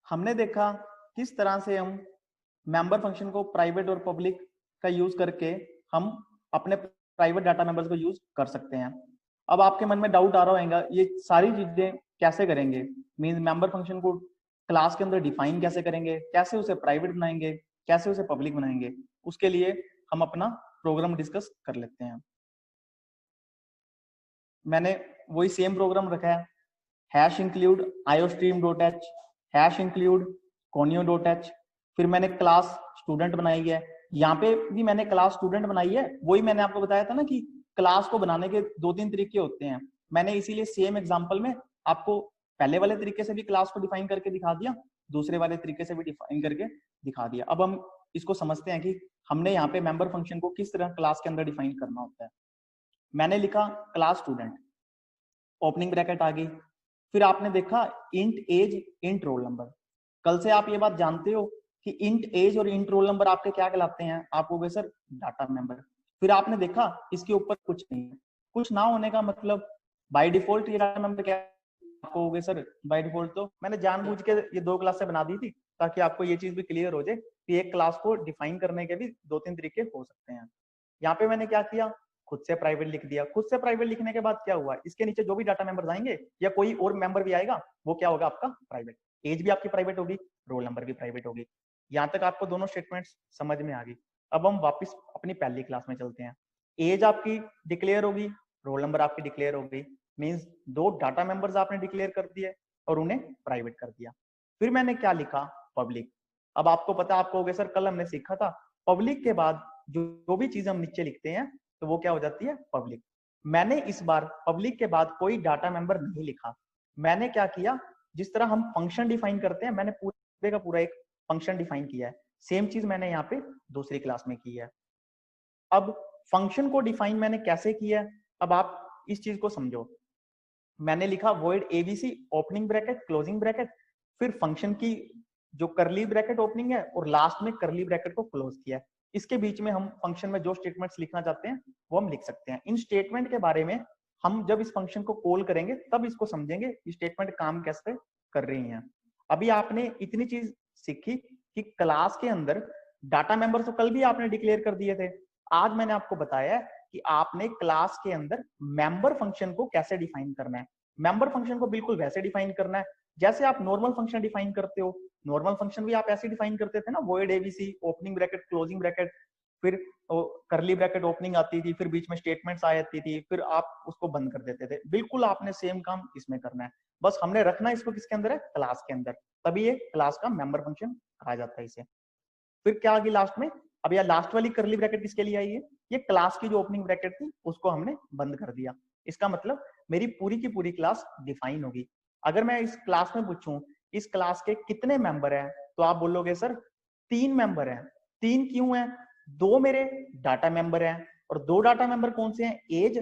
हमने देखा किस तरह से हम मेंबर फंक्शन को प्राइवेट और पब्लिक का यूज करके हम अपने प्राइवेट डाटा मेंबर्स को यूज कर सकते हैं। अब आपके मन में डाउट आ रहा होगा ये सारी चीजें कैसे करेंगे, मींस मेंबर फंक्शन को क्लास के अंदर डिफाइन कैसे करेंगे, कैसे उसे प्राइवेट बनाएंगे, कैसे उसे पब्लिक बनाएंगे। उसके लिए हम अपना प्रोग्राम डिस्कस कर लेते हैं। मैंने वही सेम प्रोग्राम रखा है, hash include iostream.h, hash include conio.h। फिर मैंने क्लास स्टूडेंट बनाई है, यहाँ पे भी मैंने क्लास स्टूडेंट बनाई है। वही मैंने आपको बताया था ना कि क्लास को बनाने के 2-3 तरीके होते हैं। मैंने इसीलिए सेम एग्जांपल में आपको पहले वाले तरीके से भी क्लास को डिफाइन करके दिखा दिया, दूसरे वाले तरीके से भी डिफाइन करके दिखा दिया। अब हम इसको समझते हैं कि हमने यहाँ पे मेंबर फंक्शन को किस तरह क्लास के अंदर डिफाइन करना होता है। मैंने लिखा क्लास स्टूडेंट, ओपनिंग ब्रैकेट आ गई। फिर आपने देखा int as int roll number. कल से आप ये बात जानते हो कि इंट एज और इंट रोल नंबर आपके क्या कहलाते हैं, आप हो गए सर डाटा मेंबर। फिर आपने देखा इसके ऊपर कुछ नहीं है, कुछ ना होने का मतलब बाय डिफॉल्ट ये डाटा मेंबर क्या आपको हो गए सर बाय डिफॉल्ट। तो मैंने जानबूझ के ये 2 क्लासें बना दी थी ताकि आपको ये चीज भी क्लियर हो जाए कि एक क्लास को डिफाइन करने के भी 2-3 तरीके हो सकते हैं। यहाँ पे मैंने क्या किया, खुद से प्राइवेट लिख दिया। खुद से प्राइवेट लिखने के बाद क्या हुआ, इसके नीचे जो भी डाटा मेंबर आएंगे या कोई और मेंबर भी आएगा वो क्या होगा आपका प्राइवेट। एज भी आपकी प्राइवेट होगी, रोल नंबर भी प्राइवेट होगी। यहाँ तक आपको दोनों स्टेटमेंट्स समझ में आ गई। अब हम वापस अपनी पहली क्लास में चलते हैं। एज आपकी डिक्लेयर होगी, रोल नंबर आपकी डिक्लेयर हो गई, मीन्स 2 डाटा मेंबर्स आपने डिक्लेयर कर दिए और उन्हें प्राइवेट कर दिया। फिर मैंने क्या लिखा, पब्लिक। अब आपको पता, आपको हो गया सर कल हमने सीखा था पब्लिक के बाद जो भी चीज हम नीचे लिखते हैं तो वो क्या हो जाती है पब्लिक। मैंने इस बार पब्लिक के बाद कोई डाटा मेंबर नहीं लिखा। मैंने क्या किया, जिस तरह हम फंक्शन डिफाइन करते हैं मैंने पूरे का पूरा एक फंक्शन डिफाइन किया है। सेम चीज मैंने यहाँ पे दूसरी क्लास में की है। अब फंक्शन को डिफाइन मैंने कैसे किया है, अब आप इस चीज को समझो। मैंने लिखा void abc opening bracket closing bracket, फिर फंक्शन की जो करली ब्रैकेट ओपनिंग है और लास्ट में करली ब्रैकेट को क्लोज किया है। इसके बीच में हम फंक्शन में जो स्टेटमेंट्स लिखना चाहते हैं वो हम लिख सकते हैं। इन स्टेटमेंट के बारे में हम जब इस फंक्शन को कॉल करेंगे तब इसको समझेंगे स्टेटमेंट काम कैसे कर रही हैं। अभी आपने इतनी चीज सीखी कि क्लास के अंदर डाटा मेंबर तो कल भी आपने डिक्लेयर कर दिए थे। आज मैंने आपको बताया कि आपने क्लास के अंदर मेंबर फंक्शन को कैसे डिफाइन करना है। मेंबर फंक्शन को बिल्कुल वैसे डिफाइन करना है जैसे आप नॉर्मल फंक्शन डिफाइन करते हो। नॉर्मल फंक्शन भी आप ऐसे डिफाइन करते थे ना, void abc opening bracket closing bracket, फिर करली ब्रैकेट ओपनिंग आती थी, फिर बीच में स्टेटमेंट्स आ जाती थी, फिर आप उसको बंद कर देते थे। बिल्कुल आपने सेम काम इसमें करना है, बस हमने रखना इसको किसके अंदर है, क्लास के अंदर। तभी ये क्लास का मेंबर फंक्शन कहा जाता है इसे। फिर क्या आ गई लास्ट में, अब यह लास्ट वाली करली ब्रैकेट किसके लिए आई है, ये क्लास की जो ओपनिंग ब्रैकेट थी उसको हमने बंद कर दिया। इसका मतलब मेरी पूरी की पूरी क्लास डिफाइन होगी। अगर मैं इस क्लास में पूछूं इस क्लास के कितने मेंबर हैं, तो आप बोलोगे सर 3 मेंबर हैं। 3 क्यों हैं, 2 मेरे डाटा मेंबर हैं, और 2 डाटा मेंबर कौन से हैं, एज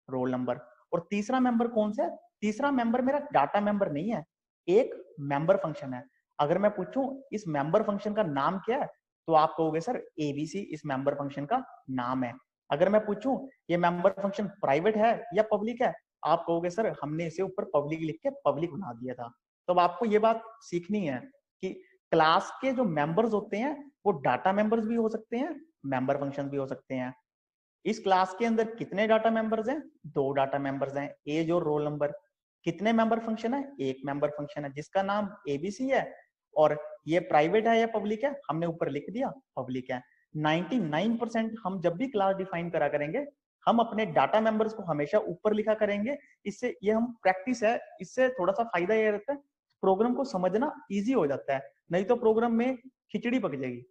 रोल नंबर। और तीसरा मेंबर कौन सा है, तीसरा मेंबर मेरा डाटा मेंबर नहीं है, एक मेंबर फंक्शन है। अगर मैं पूछूं इस मेंबर फंक्शन का नाम क्या है, तो आप कहोगे सर एबीसी इस मेंबर फंक्शन का नाम है। अगर मैं पूछूं ये मेंबर फंक्शन प्राइवेट है या पब्लिक है, आप कहोगे सर हमने इसे ऊपर पब्लिक लिख के पब्लिक बना दिया था। तो अब आपको ये बात सीखनी है कि क्लास के जो मेंबर्स होते हैं वो डाटा मेंबर्स भी हो सकते हैं, मेंबर फंक्शन भी हो सकते हैं। इस क्लास के अंदर कितने डाटा मेंबर्स हैं, 2 डाटा मेंबर्स हैं, एज और रोल नंबर। कितने मेंबर फंक्शन है, एक मेंबर फंक्शन है जिसका नाम एबीसी है, और ये प्राइवेट है या पब्लिक है, हमने ऊपर लिख दिया पब्लिक है। 99% हम जब भी क्लास डिफाइन करा करेंगे हम अपने डाटा मेंबर्स को हमेशा ऊपर लिखा करेंगे। इससे ये हम प्रैक्टिस है, इससे थोड़ा सा फायदा ये रहता है प्रोग्राम को समझना इजी हो जाता है, नहीं तो प्रोग्राम में खिचड़ी पक जाएगी।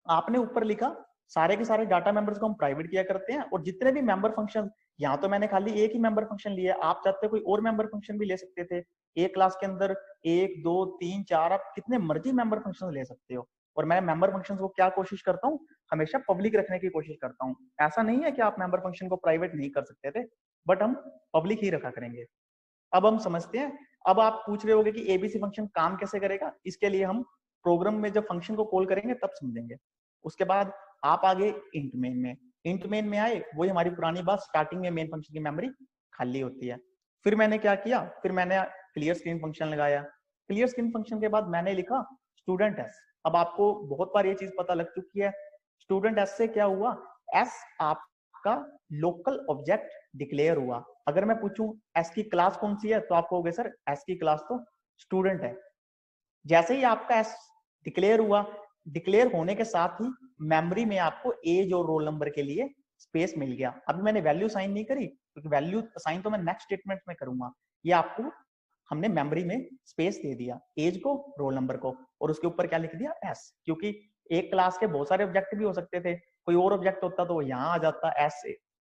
आपने ऊपर लिखा सारे के सारे डाटा मेंबर्स को हम प्राइवेट किया करते हैं, और जितने भी मेंबर फंक्शन, यहाँ तो मैंने खाली एक ही मेंबर फंक्शन लिया, आप चाहते कोई और मेंबर फंक्शन भी ले सकते थे। एक क्लास के अंदर 1 2 3 4 आप कितने मर्जी मेंबर फंक्शन ले सकते हो। और मैं मेंबर फंक्शन को क्या कोशिश करता हूँ, हमेशा पब्लिक रखने की कोशिश करता हूँ। ऐसा नहीं है कि आप मेंबर फंक्शन को प्राइवेट नहीं कर सकते थे, बट हम पब्लिक ही रखा करेंगे। अब हम समझते हैं। अब आप पूछ रहे होगे कि एबीसी फंक्शन काम कैसे करेगा, इसके लिए हम प्रोग्राम में जब फंक्शन को कॉल करेंगे तब समझेंगे। उसके बाद आप आगे इंट मेन में, इंट मेन में आए, वही हमारी पुरानी बात, स्टार्टिंग में मेन फंक्शन की मेमोरी खाली होती है। फिर मैंने क्या किया, फिर मैंने क्लियर स्क्रीन फंक्शन लगाया। क्लियर स्किन फंक्शन के बाद मैंने लिखा स्टूडेंट एस। अब आपको बहुत बार ये चीज पता लग चुकी है, स्टूडेंट एस से क्या हुआ, एस आपका लोकल ऑब्जेक्ट डिक्लेयर हुआ। अगर मैं पूछूं एस की क्लास कौन सी है, तो आप कहोगे सर एस की क्लास तो स्टूडेंट है। जैसे ही आपका एस डिक्लेयर हुआ, डिक्लेयर होने के साथ ही मेमोरी में आपको एज और रोल नंबर के लिए स्पेस मिल गया। अभी मैंने वैल्यू साइन नहीं करी, क्योंकि वैल्यू साइन तो मैं नेक्स्ट स्टेटमेंट में करूंगा। ये आपको हमने मेमोरी में स्पेस दे दिया, एज को, रोल नंबर को, और उसके ऊपर क्या लिख दिया, एस। क्योंकि एक क्लास के बहुत सारे ऑब्जेक्ट भी हो सकते थे, कोई और ऑब्जेक्ट होता तो वो यहाँ आ जाता, एस,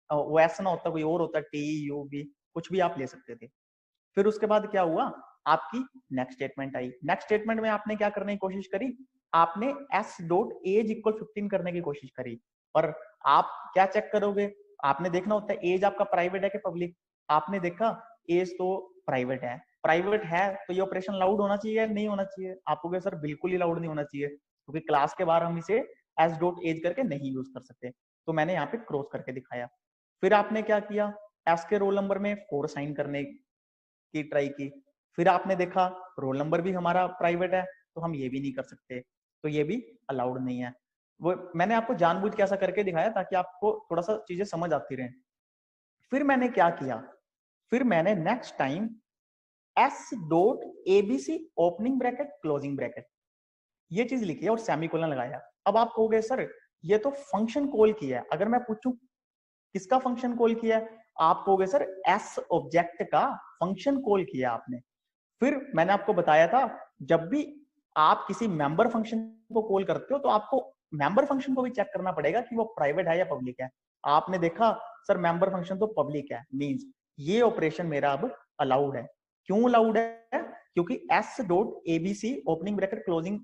वो एस ना होता, कोई और होता, टी यू बी, कुछ भी आप ले सकते थे। फिर उसके बाद क्या हुआ, आपकी नेक्स्ट स्टेटमेंट आई। नेक्स्ट स्टेटमेंट में आपने क्या करने की कोशिश करी, आपने एस डॉट एज इक्वल 15 करने की कोशिश करी। और आप क्या चेक करोगे, आपने देखना होता है एज आपका प्राइवेट है कि पब्लिक। आपने देखा एज तो प्राइवेट है, प्राइवेट है तो ये ऑपरेशन लाउड होना चाहिए या नहीं होना चाहिए? आप कहोगे सर बिल्कुल ही लाउड नहीं होना चाहिए, क्योंकि क्लास के बाहर हम इसे एस डॉट एज करके नहीं यूज कर सकते। तो मैंने यहाँ पे क्रॉस करके दिखाया। फिर आपने क्या किया, एस के रोल नंबर में 4 साइन करने की ट्राई की। फिर आपने देखा रोल नंबर भी हमारा प्राइवेट है, तो हम ये भी नहीं कर सकते, तो ये भी अलाउड नहीं है। वो मैंने आपको जानबूझ के ऐसा करके दिखाया ताकि आपको थोड़ा सा चीजें समझ आती रहें। फिर मैंने क्या किया, फिर मैंने next time S dot ABC opening bracket closing bracket ये चीज लिखी है और सेमीकोलन लगाया। अब आप कहोगे सर ये तो फंक्शन कॉल किया है। अगर मैं पूछूं किसका फंक्शन कॉल किया है, आप कहोगे सर एस ऑब्जेक्ट का फंक्शन कॉल किया आपने। फिर मैंने आपको बताया था जब भी आप किसी मेंबर फंक्शन को कॉल करते हो तो आपको मेंबर फंक्शन को भी चेक करना पड़ेगा कि वो प्राइवेट है या पब्लिक है। आपने देखा सर मेंबर फंक्शन तो पब्लिक है, मींस ये ऑपरेशन मेरा अब अलाउड है। क्यों अलाउड है, क्योंकि S dot ABC opening bracket closing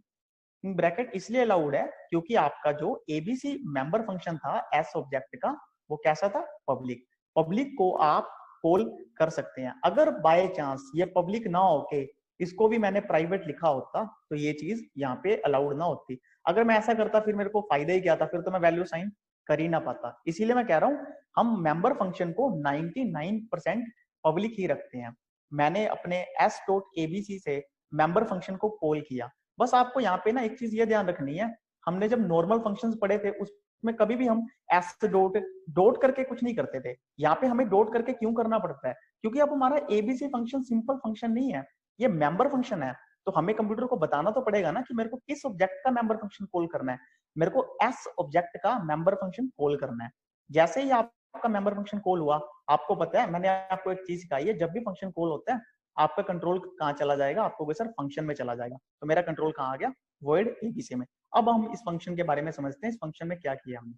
bracket इसलिए अलाउड है क्योंकि आपका जो एबीसी मेंबर फंक्शन था एस ऑब्जेक्ट का, वो कैसा था, पब्लिक। पब्लिक को आप कॉल कर सकते हैं। अगर बाय चांस ये पब्लिक ना होके इसको भी मैंने प्राइवेट लिखा होता तो ये चीज यहाँ पे अलाउड ना होती। अगर मैं ऐसा करता फिर मेरे को फायदा ही क्या था, फिर तो मैं वैल्यू साइन कर ही ना पाता। इसीलिए मैं कह रहा हूँ हम मेंबर फंक्शन को 99% पब्लिक ही रखते हैं। मैंने अपने एस डॉट एबीसी से मेंबर फंक्शन को कॉल किया। बस आपको यहाँ पे ना एक चीज ये ध्यान रखनी है, हमने जब नॉर्मल फंक्शंस पढ़े थे उसमें कभी भी हम एस डॉट डॉट करके कुछ नहीं करते थे। यहाँ पे हमें डॉट करके क्यों करना पड़ता है, क्योंकि अब हमारा एबीसी फंक्शन सिंपल फंक्शन नहीं है, ये मेंबर फंक्शन है। तो हमें कंप्यूटर को बताना तो पड़ेगा ना कि मेरे को किस ऑब्जेक्ट का मेंबर फंक्शन कॉल करना है। मेरे को एस ऑब्जेक्ट का मेंबर फंक्शन कॉल करना है। जैसे ही आपका मेंबर फंक्शन कॉल हुआ, आपको पता है मैंने आपको एक चीज सिखाई है, जब भी फंक्शन कॉल होता है आपका कंट्रोल कहाँ चला जाएगा, आपको सर फंक्शन में चला जाएगा। तो मेरा कंट्रोल कहाँ आ गया, वॉइड एबीसी में। अब हम इस फंक्शन के बारे में समझते हैं। इस फंक्शन में क्या किया हमने,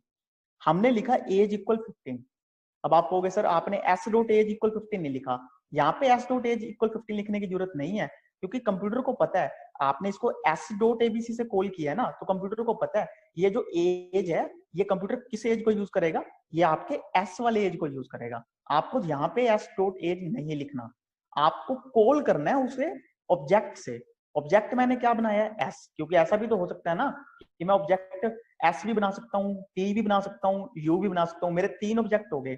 हमने लिखा एज इक्वल 15। अब आप कहोगे सर आपने एस डॉट एज इक्वल 15 नहीं लिखा। यहाँ पे एस डॉट एज इक्वल 15 लिखने की जरूरत नहीं है, क्योंकि कंप्यूटर को पता है आपने इसको एस डॉट एबीसी से कॉल किया है ना, तो कंप्यूटर को पता है ये जो एज है ये कंप्यूटर किस एज को यूज करेगा, ये आपके एस वाले एज को यूज करेगा। आपको यहाँ पे एस डॉट एज नहीं लिखना, आपको कॉल करना है उसे ऑब्जेक्ट से। ऑब्जेक्ट मैंने क्या बनाया है, एस, क्योंकि ऐसा भी तो हो सकता है ना कि मैं ऑब्जेक्ट एस भी बना सकता हूँ, टी भी बना सकता हूँ, यू भी बना सकता हूँ, मेरे 3 ऑब्जेक्ट हो गए।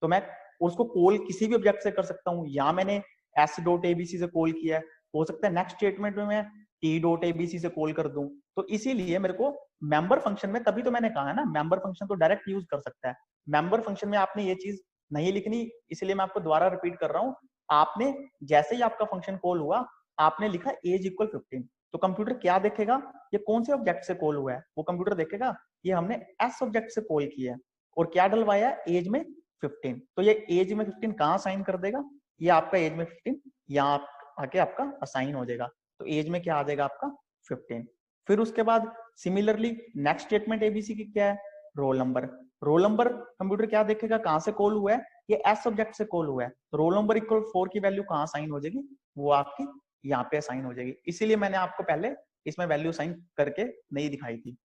तो मैं उसको कॉल किसी भी ऑब्जेक्ट से कर सकता हूँ। या मैंने एस डॉट एबीसी से कॉल किया है, हो सकता है नेक्स्ट स्टेटमेंट में मैं टी डॉट एबीसी से कॉल कर दूं। तो इसीलिए मेरे को मेंबर फंक्शन में, तभी तो मैंने कहा है ना मेंबर फंक्शन तो डायरेक्ट यूज कर सकता है। मेंबर फंक्शन में आपने ये चीज नहीं लिखनी, इसलिए मैं आपको दोबारा रिपीट कर रहा हूँ। आपने जैसे ही आपका फंक्शन कॉल हुआ, आपने लिखा एज इक्वल 15, तो कंप्यूटर क्या देखेगा, ये कौन से ऑब्जेक्ट से कॉल हुआ है, वो कंप्यूटर देखेगा ये हमने एस ऑब्जेक्ट से कॉल किया है और क्या डलवाया एज में 15। तो ये एज में 15 कहाँ साइन कर देगा, ये आपका एज में 15 यहाँ आके आपका असाइन हो जाएगा। तो एज में क्या आ जाएगा आपका 15। फिर उसके बाद सिमिलरली नेक्स्ट स्टेटमेंट एबीसी की क्या है, roll number. Roll number computer क्या देखेगा कहाँ से कॉल हुआ है, ये एस ऑब्जेक्ट से कॉल हुआ है। तो रोल नंबर इक्वल 4 की वैल्यू कहाँ साइन हो जाएगी, वो आपकी यहाँ पे साइन हो जाएगी। इसीलिए मैंने आपको पहले इसमें वैल्यू साइन करके नहीं दिखाई थी।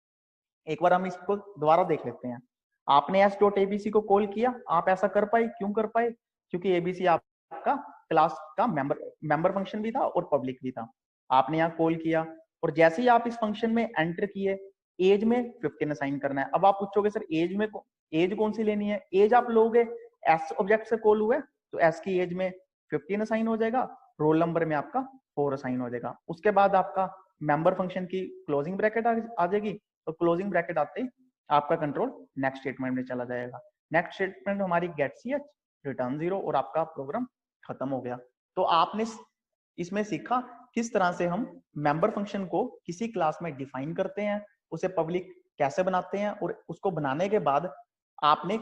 एक बार हम इसको दोबारा देख लेते हैं। आपने एस डॉट एबीसी को कॉल किया, आप ऐसा कर पाए, क्यों कर पाए, क्योंकि एबीसी आपका क्लास का मेंबर फंक्शन भी था और पब्लिक भी था। आपने यहाँ कॉल किया और जैसे ही आप इस फंक्शन में एंटर किए, एज में 15 असाइन करना है। अब आप पूछोगे सर एज कौन सी लेनी है, एज आप लोगे एस ऑब्जेक्ट से कॉल हुआ है तो एस की एज में 15 असाइन हो जाएगा, रोल नंबर में आपका 4 असाइन हो जाएगा। उसके बाद आपका मेंबर फंक्शन की क्लोजिंग ब्रैकेट आ जाएगी, तो क्लोजिंग ब्रैकेट आते ही आपका कंट्रोल नेक्स्ट स्टेटमेंट में चला जाएगा। नेक्स्ट स्टेटमेंट हमारी गेट ch रिटर्न 0 और आपका प्रोग्राम खत्म हो गया। तो आपने इसमें सीखा किस तरह से हम मेंबर फंक्शन को किसी क्लास में डिफाइन करते हैं, उसे पब्लिक कैसे बनाते हैं, और उसको बनाने के बाद आपने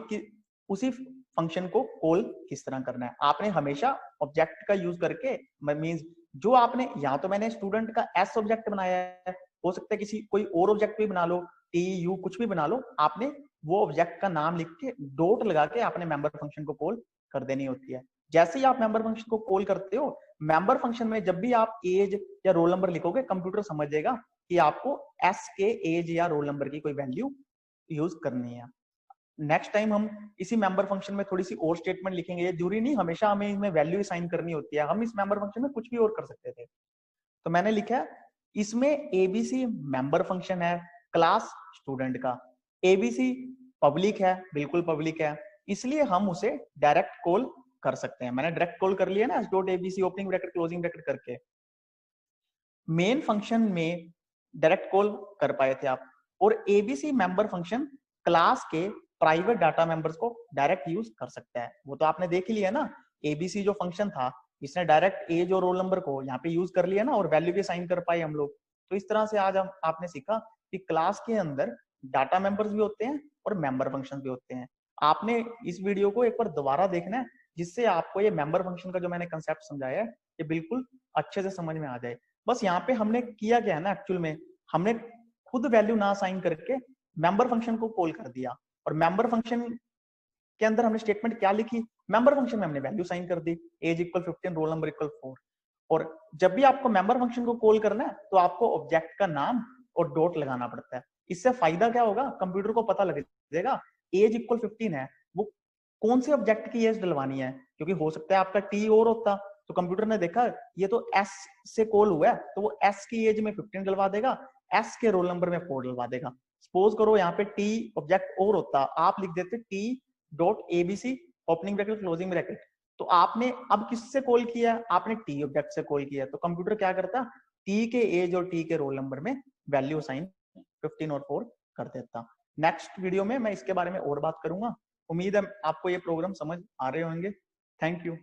उसी फंक्शन को कॉल किस तरह करना है। आपने हमेशा ऑब्जेक्ट का यूज करके, मींस जो आपने, या तो मैंने स्टूडेंट का एस ऑब्जेक्ट बनाया है, हो सकता है किसी कोई और ऑब्जेक्ट भी बना लो, टी यू कुछ भी बना लो, आपने वो ऑब्जेक्ट का नाम लिख के डॉट लगा के आपने मेंबर फंक्शन को कॉल कर देनी होती है। जैसे ही आप मेंबर फंक्शन को कॉल करते हो, मेंबर फंक्शन में जब भी आप एज या रोल नंबर लिखोगे, कंप्यूटर समझ जाएगा कि आपको एस के एज या रोल नंबर की कोई वैल्यू यूज करनी है। नेक्स्ट टाइम हम इसी मेंबर फंक्शन में थोड़ी सी और स्टेटमेंट लिखेंगे। ये जरूरी नहीं हमेशा हमें इसमें वैल्यू असाइन करनी होती है, हम इस मेंबर फंक्शन में कुछ भी और कर सकते थे। तो मैंने लिखा है इसमें एबीसी मेंबर फंक्शन है क्लास स्टूडेंट का। एबीसी पब्लिक है, बिल्कुल पब्लिक है, इसलिए हम उसे डायरेक्ट कॉल कर सकते हैं। मैंने डायरेक्ट कॉल कर लिया ना, s.abc opening bracket closing bracket करके। मेन फंक्शन में डायरेक्ट कॉल कर पाए थे आप, और एबीसी मेंबर फंक्शन क्लास के प्राइवेट डाटा मेंबर्स को डायरेक्ट यूज कर सकता है। वो तो आपने देख ही लिया ना, एबीसी जो फंक्शन था इसने डायरेक्ट एज और रोल नंबर को यहाँ पे यूज कर लिया ना, और वैल्यू भी साइन कर पाए हम लोग। तो इस तरह से आज हम आपने सीखा कि क्लास के अंदर डाटा मेंबर्स भी होते हैं और मेंबर फंक्शन भी होते हैं। आपने इस वीडियो को एक बार दोबारा देखना है, जिससे आपको ये मेंबर फंक्शन का जो मैंने कंसेप्ट समझाया है ये बिल्कुल अच्छे से समझ में आ जाए। बस यहाँ पे हमने किया क्या है ना, एक्चुअल में हमने खुद वैल्यू ना असाइन करके मेंबर फंक्शन को कॉल कर दिया, और मेंबर फंक्शन के अंदर हमने स्टेटमेंट क्या लिखी, मेंबर फंक्शन में हमने वैल्यू साइन कर दी, age equal 15 roll number equal 4। और जब भी आपको मेंबर फंक्शन को कॉल करना है तो आपको ऑब्जेक्ट का नाम और डॉट लगाना पड़ता है। इससे फायदा क्या होगा, कंप्यूटर को पता लग जाएगा एज इक्वल 15 है, वो कौन से ऑब्जेक्ट की एज डलवानी है, क्योंकि हो सकता है आपका टी और होता, तो कंप्यूटर ने देखा ये तो एस से कॉल हुआ है, तो वो एस की एज में 15 डलवा देगा, एस के रोल नंबर में 4 डलवा देगा। सपोज करो यहाँ पे टी ऑब्जेक्ट और होता, आप लिख देते T dot ABC opening bracket closing bracket, तो आपने अब किससे कॉल किया, आपने टी ऑब्जेक्ट से कॉल किया, तो कंप्यूटर क्या करता, टी के एज और टी के रोल नंबर में वैल्यू साइन 15 और 4 कर देता। नेक्स्ट वीडियो में मैं इसके बारे में और बात करूंगा। उम्मीद है आपको ये प्रोग्राम समझ आ रहे होंगे। Thank you.